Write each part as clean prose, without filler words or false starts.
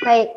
Baik.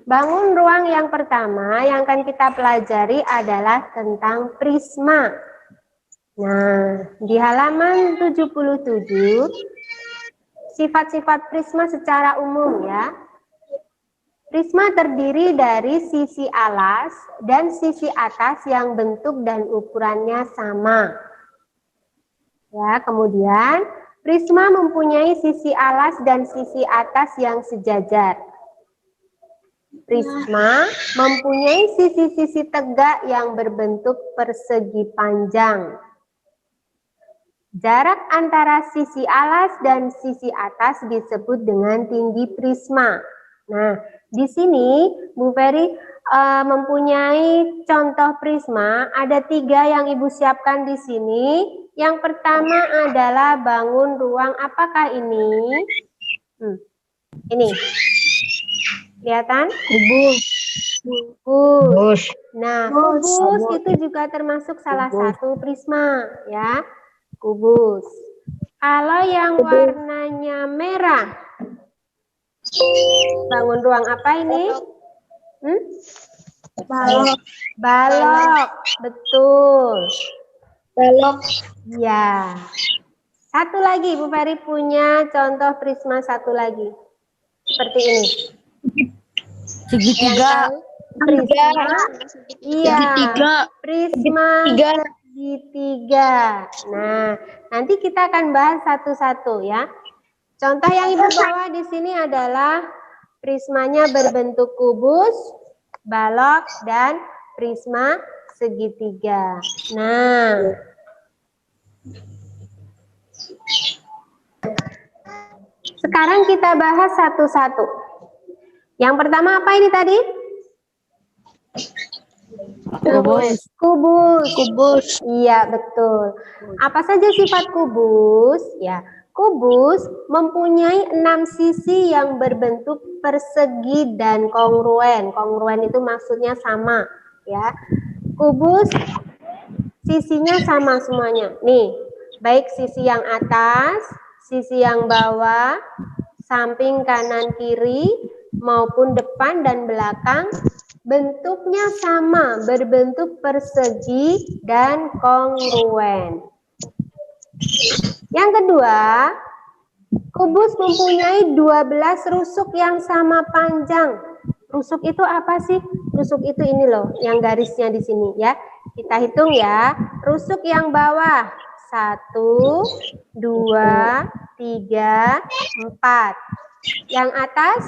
Bangun ruang yang pertama yang akan kita pelajari adalah tentang prisma. Nah, di halaman 77, sifat-sifat prisma secara umum ya. Prisma terdiri dari sisi alas dan sisi atas yang bentuk dan ukurannya sama. Ya, kemudian prisma mempunyai sisi alas dan sisi atas yang sejajar. Prisma mempunyai sisi-sisi tegak yang berbentuk persegi panjang. Jarak antara sisi alas dan sisi atas disebut dengan tinggi prisma. Nah, di sini Bu Ferry mempunyai contoh prisma. Ada 3 yang Ibu siapkan di sini. Yang pertama adalah bangun ruang. Apakah ini? Ini. Kelihatan? Kubus. Kubus. Nah, kubus itu juga termasuk salah satu prisma, ya. Kubus. Kalau yang warnanya merah, bangun ruang apa ini? Balok. Balok, betul. Balok. Ya. Satu lagi, Bu Ferry punya contoh prisma satu lagi. Seperti ini. Segitiga. Prisma. Iya. Prisma segitiga. Nah, nanti kita akan bahas satu-satu ya. Contoh yang Ibu bawa di sini adalah prismanya berbentuk kubus, balok, dan prisma segitiga. Nah, sekarang kita bahas satu-satu. Yang pertama apa ini tadi? Kubus. Kubus. Kubus. Iya, betul. Apa saja sifat kubus? Ya, kubus mempunyai 6 sisi yang berbentuk persegi dan kongruen. Kongruen itu maksudnya sama, ya. Kubus sisinya sama semuanya. Nih, baik sisi yang atas, sisi yang bawah, samping kanan kiri, maupun depan dan belakang, bentuknya sama, berbentuk persegi dan kongruen. Yang kedua, kubus mempunyai 12 rusuk yang sama panjang. Rusuk itu apa sih? Rusuk itu ini loh, yang garisnya di sini ya. Kita hitung ya. Rusuk yang bawah 1, 2, 3, 4. Yang atas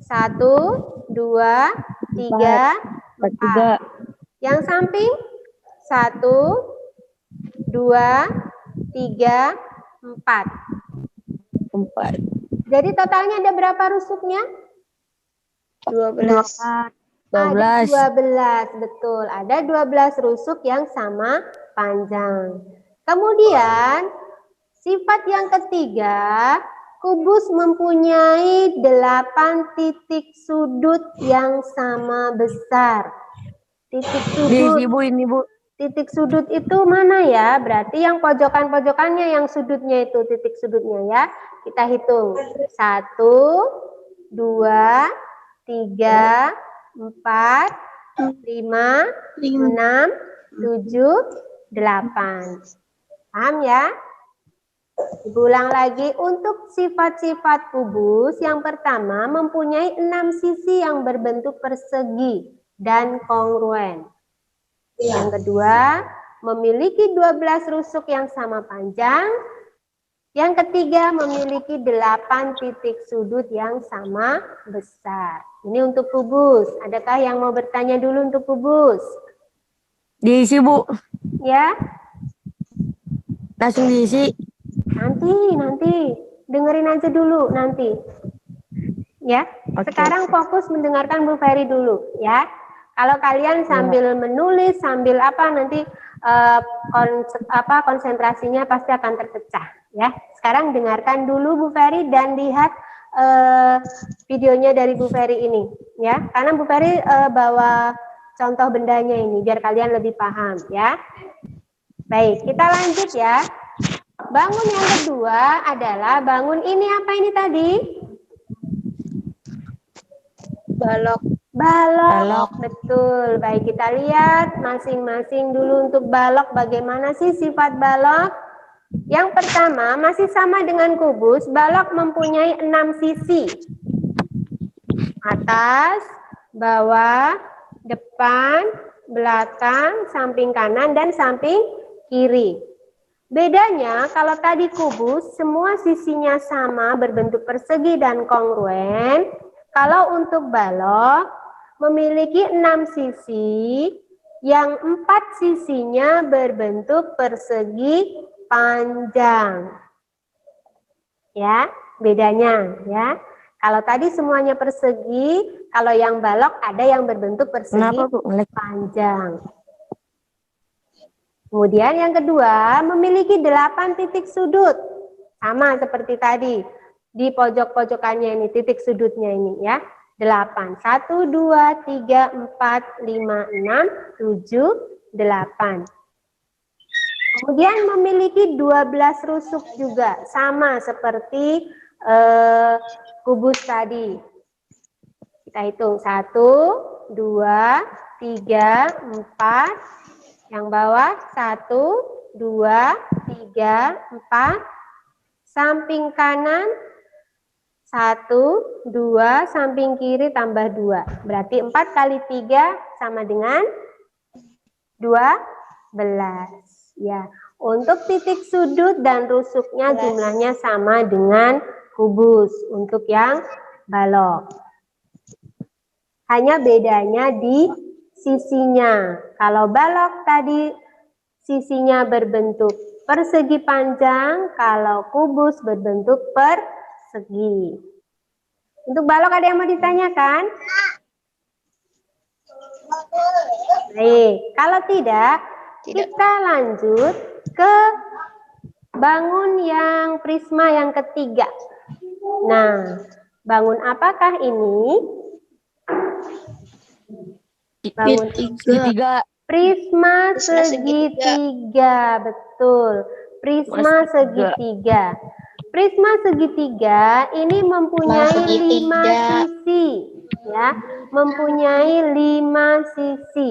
1, 2, 3, 4. Yang samping 1, 2, 3, 4. Jadi totalnya ada berapa rusuknya? 12. Ada 12, betul. Ada 12 rusuk yang sama panjang. Kemudian sifat yang ketiga, kubus mempunyai 8 titik sudut yang sama besar. Titik sudut. Ini Bu. Titik sudut itu mana ya? Berarti yang pojokan-pojokannya yang sudutnya itu titik sudutnya ya. Kita hitung. 1, 2, 3, 4, 5, 6, 7, 8. Paham ya? Ibu ulang lagi, untuk sifat-sifat kubus yang pertama mempunyai 6 sisi yang berbentuk persegi dan kongruen. Yang kedua, memiliki 12 rusuk yang sama panjang. Yang ketiga, memiliki 8 titik sudut yang sama besar. Ini untuk kubus. Adakah yang mau bertanya dulu untuk kubus? Diisi Bu. Ya? Langsung diisi. Nanti. Dengerin aja dulu nanti. Ya? Sekarang fokus mendengarkan Bu Ferry dulu. Ya? Kalau kalian sambil menulis, sambil apa nanti konsentrasinya pasti akan terpecah, ya. Sekarang dengarkan dulu Bu Ferry dan lihat videonya dari Bu Ferry ini, ya. Karena Bu Ferry bawa contoh bendanya ini biar kalian lebih paham, ya. Baik, kita lanjut ya. Bangun yang kedua adalah bangun ini apa ini tadi? Balok. Balok, betul. Baik, kita lihat masing-masing dulu untuk balok. Bagaimana sih sifat balok? Yang pertama, masih sama dengan kubus, balok mempunyai 6 sisi. Atas, bawah, depan, belakang, samping kanan, dan samping kiri. Bedanya, kalau tadi kubus, semua sisinya sama, berbentuk persegi dan kongruen. Kalau untuk balok, memiliki 6 sisi, yang 4 sisinya berbentuk persegi panjang. Ya, bedanya ya. Kalau tadi semuanya persegi, kalau yang balok ada yang berbentuk persegi panjang. Kemudian yang kedua, memiliki 8 titik sudut. Sama seperti tadi. Di pojok-pojokannya ini, titik sudutnya ini ya. 8. 1, 2, 3, 4, 5, 6, 7, 8. Kemudian memiliki 12 rusuk juga. Sama seperti kubus tadi. Kita hitung. 1, 2, 3, 4. Yang bawah 1, 2, 3, 4. Samping kanan 1, 2, samping kiri tambah 2. Berarti 4 kali 3 sama dengan 12. Ya, untuk titik sudut dan rusuknya jumlahnya sama dengan kubus untuk yang balok. Hanya bedanya di sisinya. Kalau balok tadi sisinya berbentuk persegi panjang, kalau kubus berbentuk persegi. Untuk balok ada yang mau ditanyakan? Baik, kalau tidak, kita lanjut ke bangun yang prisma yang ketiga. Nah, bangun apakah ini? Bangun segitiga. Prisma segitiga, betul. Prisma segitiga. Prisma segitiga ini mempunyai 5 sisi, ya, mempunyai 5 sisi.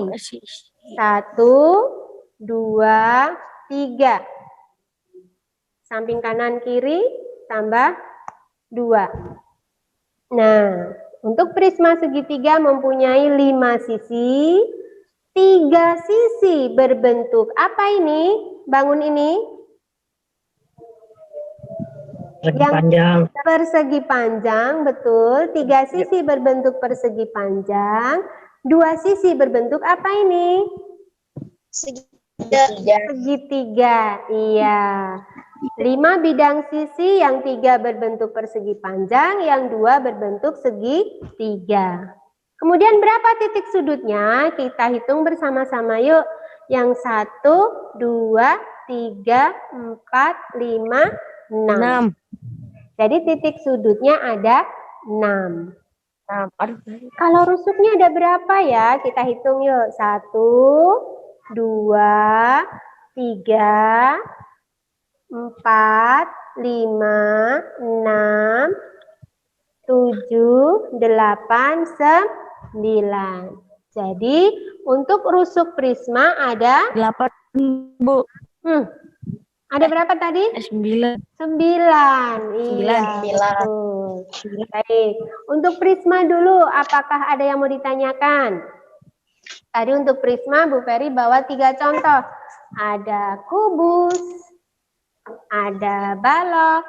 1, 2, 3. Samping kanan kiri tambah 2. Nah, untuk prisma segitiga mempunyai 5 sisi, 3 sisi berbentuk apa ini? Bangun ini? Yang Panjang. persegi panjang, betul. 3 sisi berbentuk persegi panjang, 2 sisi berbentuk apa ini? Segitiga. Iya. 5 bidang sisi, yang 3 berbentuk persegi panjang, yang 2 berbentuk segitiga. Kemudian berapa titik sudutnya? Kita hitung bersama-sama yuk. Yang 1, 2, 3, 4, 5, 6. Jadi titik sudutnya ada 6. Kalau rusuknya ada berapa ya? Kita hitung yuk. 1, 2, 3, 4, 5, 6, 7, 8, 9. Jadi untuk rusuk prisma ada 8, Bu. Ada berapa tadi? 9. 9. Iya, betul. Baik. Untuk prisma dulu, apakah ada yang mau ditanyakan? Tadi untuk prisma Bu Ferry bawa 3 contoh. Ada kubus, ada balok,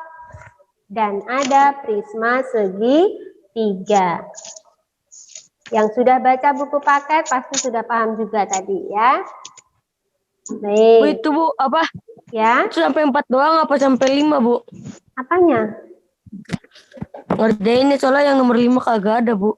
dan ada prisma segitiga. Yang sudah baca buku paket pasti sudah paham juga tadi ya. Baik. Bu, itu Bu, apa? Ya. Itu sampai 4 doang apa sampai 5, Bu? Apanya? Ngerjainnya soalnya yang nomor 5 kagak ada, Bu.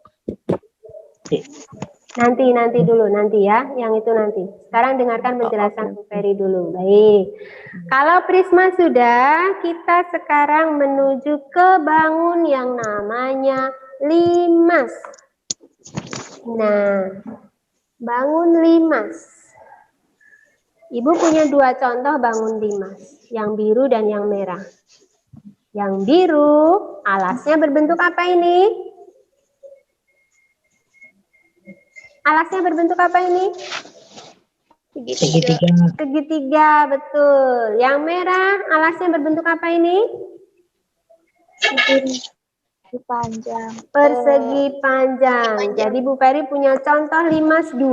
Nanti dulu, nanti ya. Yang itu nanti. Sekarang dengarkan penjelasan Bu Ferry dulu. Baik. Kalau prisma sudah, kita sekarang menuju ke bangun yang namanya limas. Nah, bangun limas. Ibu punya 2 contoh bangun limas, yang biru dan yang merah. Yang biru, alasnya berbentuk apa ini? Alasnya berbentuk apa ini? Segitiga. Segitiga, betul. Yang merah, alasnya berbentuk apa ini? Panjang. Persegi panjang. Jadi Bu Peri punya contoh limas 2.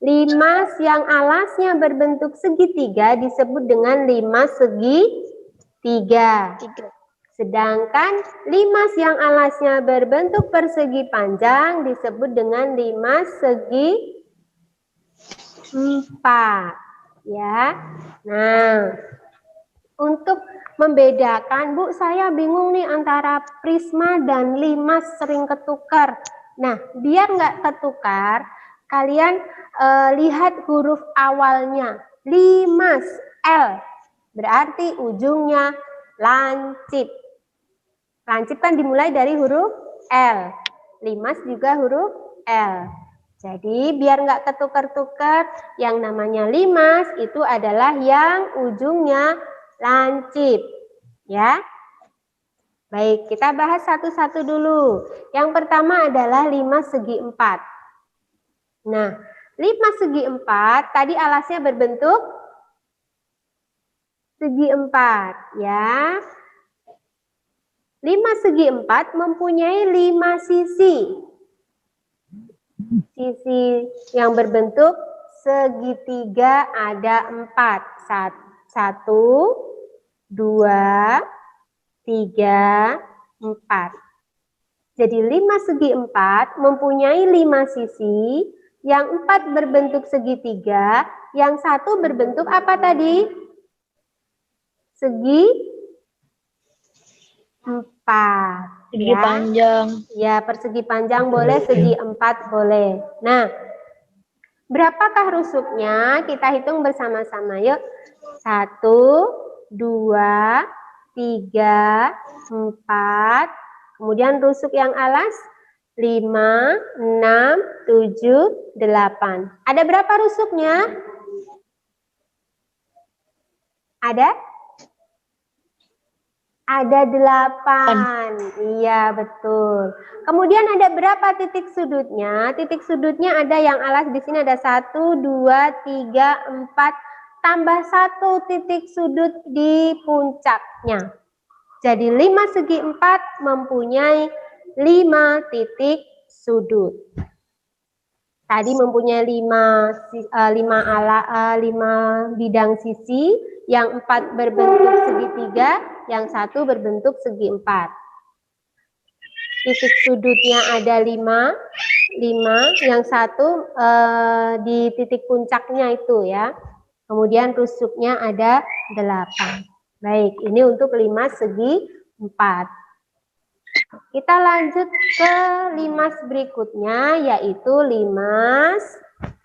Limas yang alasnya berbentuk segitiga disebut dengan limas segitiga. Sedangkan limas yang alasnya berbentuk persegi panjang disebut dengan limas segi 4. Ya. Nah, untuk membedakan, Bu, saya bingung nih antara prisma dan limas sering ketukar. Nah, biar nggak ketukar, kalian lihat huruf awalnya. Limas, L. Berarti ujungnya lancip. Lancip kan dimulai dari huruf L. Limas juga huruf L. Jadi biar nggak ketukar-tukar, yang namanya limas itu adalah yang ujungnya lancip. Ya. Baik, kita bahas satu-satu dulu. Yang pertama adalah limas segi 4. Nah, limas segi 4 tadi alasnya berbentuk segi 4, ya. Limas segi 4 mempunyai 5 sisi. Sisi yang berbentuk segitiga ada 4. 1, 2, 3, 4. Jadi 5 segi 4 mempunyai 5 sisi. Yang 4 berbentuk segitiga. Yang 1 berbentuk apa tadi? Segi 4. Segi Ya. panjang. Ya, persegi panjang boleh, segi 4 boleh. Nah, berapakah rusuknya? Kita hitung bersama-sama yuk. 1, 2, 3, 4. Kemudian rusuk yang alas 5, 6, 7, 8. Ada berapa rusuknya? Ada? Ada 8. Iya, betul. Kemudian ada berapa titik sudutnya? Titik sudutnya ada yang alas di sini ada 1, 2, 3, 4. Tambah 1 titik sudut di puncaknya. Jadi 5 segi 4 mempunyai 5 titik sudut. Tadi mempunyai 5 bidang sisi, yang 4 berbentuk segitiga, yang 1 berbentuk segi 4. Titik sudutnya ada 5, yang 1 di titik puncaknya itu ya. Kemudian rusuknya ada 8. Baik, ini untuk limas segi 4. Kita lanjut ke limas berikutnya, yaitu limas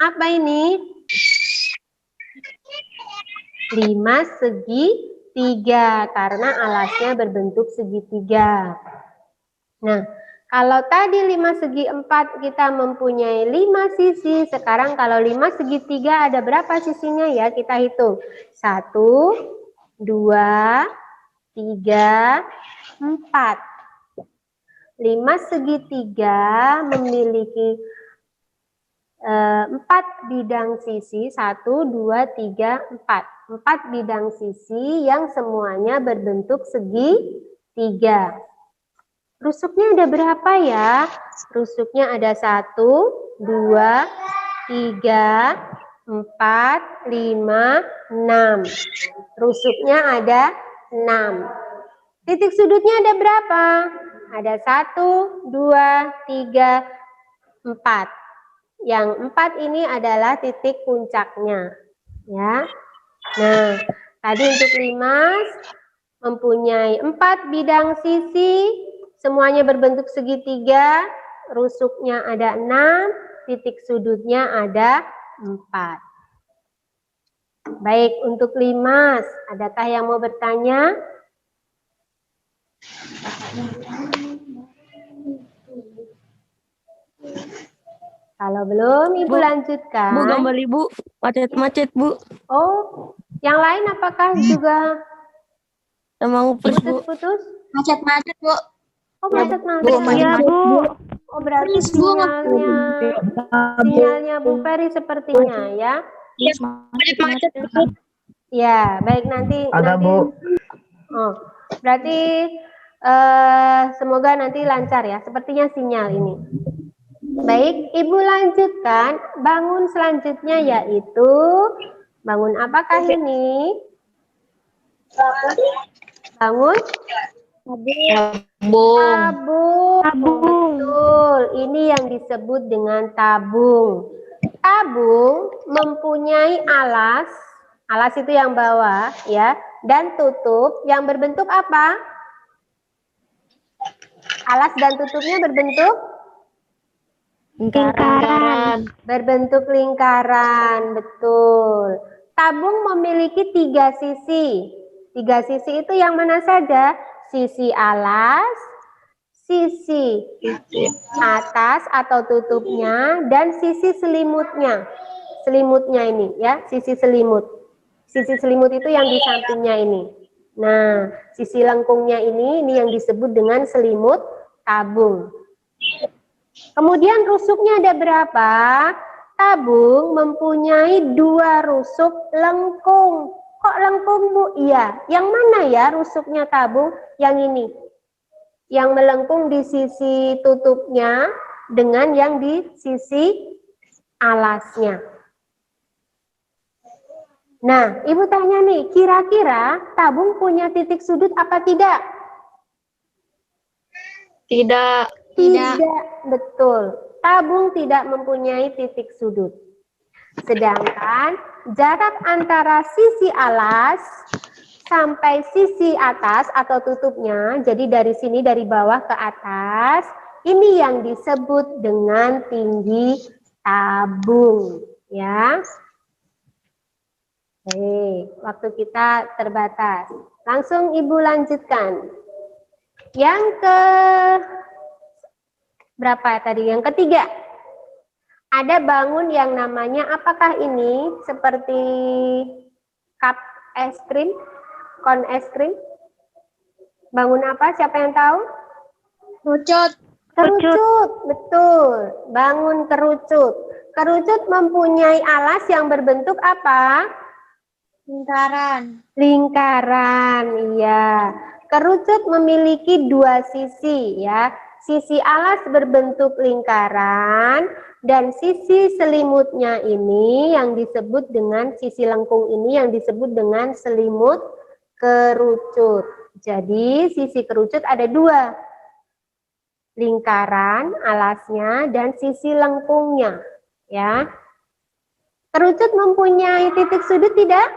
apa ini? Limas segi 3, karena alasnya berbentuk segitiga. Nah, kalau tadi 5 segi 4 kita mempunyai 5 sisi, sekarang kalau 5 segi 3 ada berapa sisinya ya? Kita hitung. 1, 2, 3, 4. 5 segi 3 memiliki 4 bidang sisi, 1, 2, 3, 4. 4 bidang sisi yang semuanya berbentuk segi 3. Rusuknya ada berapa ya? Rusuknya ada 1, 2, 3, 4, 5, 6. Rusuknya ada 6. Titik sudutnya ada berapa? Ada 1, 2, 3, 4. Yang 4 ini adalah titik puncaknya. Ya. Nah, tadi untuk limas mempunyai 4 bidang sisi, semuanya berbentuk segitiga, rusuknya ada 6, titik sudutnya ada 4. Baik, untuk limas, adakah yang mau bertanya? Kalau belum, Ibu Bu, lanjutkan. Bu, gambar Ibu macet-macet, Bu. Oh, yang lain apakah juga Sama ngupres, Bu. putus-putus? Macet-macet, Bu. Oh, macet-macet. Bu, Iya, Bu. Oh, berarti sinyalnya Bu Ferry sepertinya ya. Macet-macet. Ya, baik nanti. Bu. Oh, berarti semoga nanti lancar ya. Sepertinya sinyal ini. Baik, Ibu lanjutkan. Bangun selanjutnya yaitu bangun apakah ini? Bangun tabung. Betul. Ini yang disebut dengan tabung. Tabung mempunyai alas. Alas itu yang bawah ya, dan tutup yang berbentuk apa? Alas dan tutupnya berbentuk Lingkaran. berbentuk lingkaran, betul. Tabung memiliki 3 sisi. 3 sisi itu yang mana saja? Sisi alas, sisi atas atau tutupnya, dan sisi selimutnya. Selimutnya ini ya, sisi selimut. Sisi selimut itu yang di sampingnya ini. Nah, sisi lengkungnya ini yang disebut dengan selimut tabung. Kemudian rusuknya ada berapa? Tabung mempunyai 2 rusuk lengkung. Kok lengkung, Bu? Iya. Yang mana ya rusuknya tabung? Yang ini. Yang melengkung di sisi tutupnya dengan yang di sisi alasnya. Nah, Ibu tanya nih, kira-kira tabung punya titik sudut apa tidak? Tidak. Tidak, betul. Tabung tidak mempunyai titik sudut. Sedangkan jarak antara sisi alas sampai sisi atas atau tutupnya, jadi dari sini dari bawah ke atas, ini yang disebut dengan tinggi tabung, ya. Oke, waktu kita terbatas. Langsung Ibu lanjutkan. Yang ke berapa tadi? Yang ketiga. Ada bangun yang namanya apakah ini? Seperti cup es krim, kon es krim. Bangun apa? Siapa yang tahu? Kerucut. Kerucut, betul. Bangun kerucut. Kerucut mempunyai alas yang berbentuk apa? Lingkaran. Lingkaran, iya. Kerucut memiliki 2 sisi ya. Sisi alas berbentuk lingkaran dan sisi selimutnya ini yang disebut dengan sisi lengkung ini yang disebut dengan selimut kerucut. Jadi sisi kerucut ada 2. Lingkaran alasnya dan sisi lengkungnya ya. Kerucut mempunyai titik sudut tidak?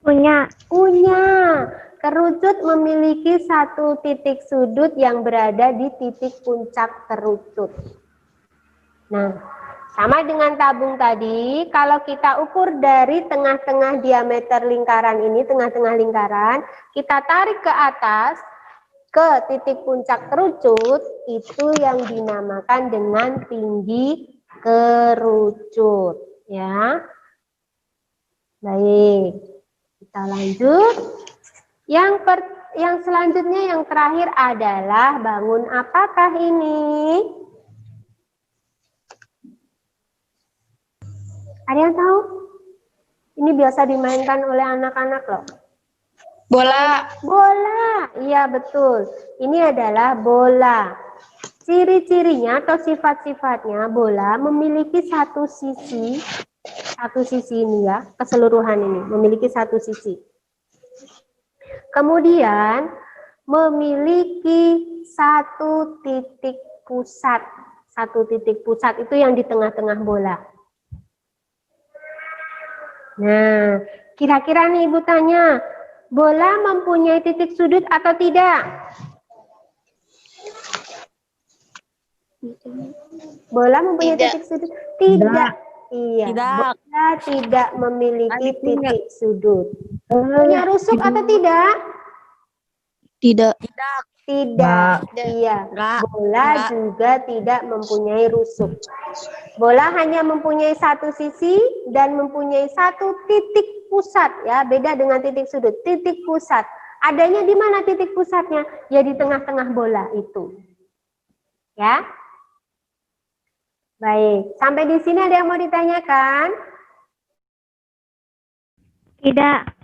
Punya. Kerucut memiliki 1 titik sudut yang berada di titik puncak kerucut. Nah, sama dengan tabung tadi, kalau kita ukur dari tengah-tengah diameter lingkaran ini, tengah-tengah lingkaran, kita tarik ke atas, ke titik puncak kerucut, itu yang dinamakan dengan tinggi kerucut. Ya, baik. Kita lanjut. Yang selanjutnya yang terakhir adalah bangun apakah ini? Ada yang tahu? Ini biasa dimainkan oleh anak-anak loh. Bola. Bola, iya betul. Ini adalah bola. Ciri-cirinya atau sifat-sifatnya bola memiliki 1 sisi. 1 sisi ini ya, keseluruhan ini memiliki 1 sisi. Kemudian memiliki 1 titik pusat. 1 titik pusat itu yang di tengah-tengah bola. Nah, kira-kira nih Ibu tanya, bola mempunyai titik sudut atau tidak? Bola mempunyai titik sudut? Tidak. Iya, Tidak. bola tidak memiliki titik sudut. Punya rusuk atau tidak? Tidak. Tidak. Iya, bola juga tidak mempunyai rusuk. Bola hanya mempunyai 1 sisi dan mempunyai 1 titik pusat ya, beda dengan titik sudut. Titik pusat. Adanya di mana titik pusatnya? Ya di tengah-tengah bola itu. Ya. Baik, sampai di sini ada yang mau ditanyakan? Tidak.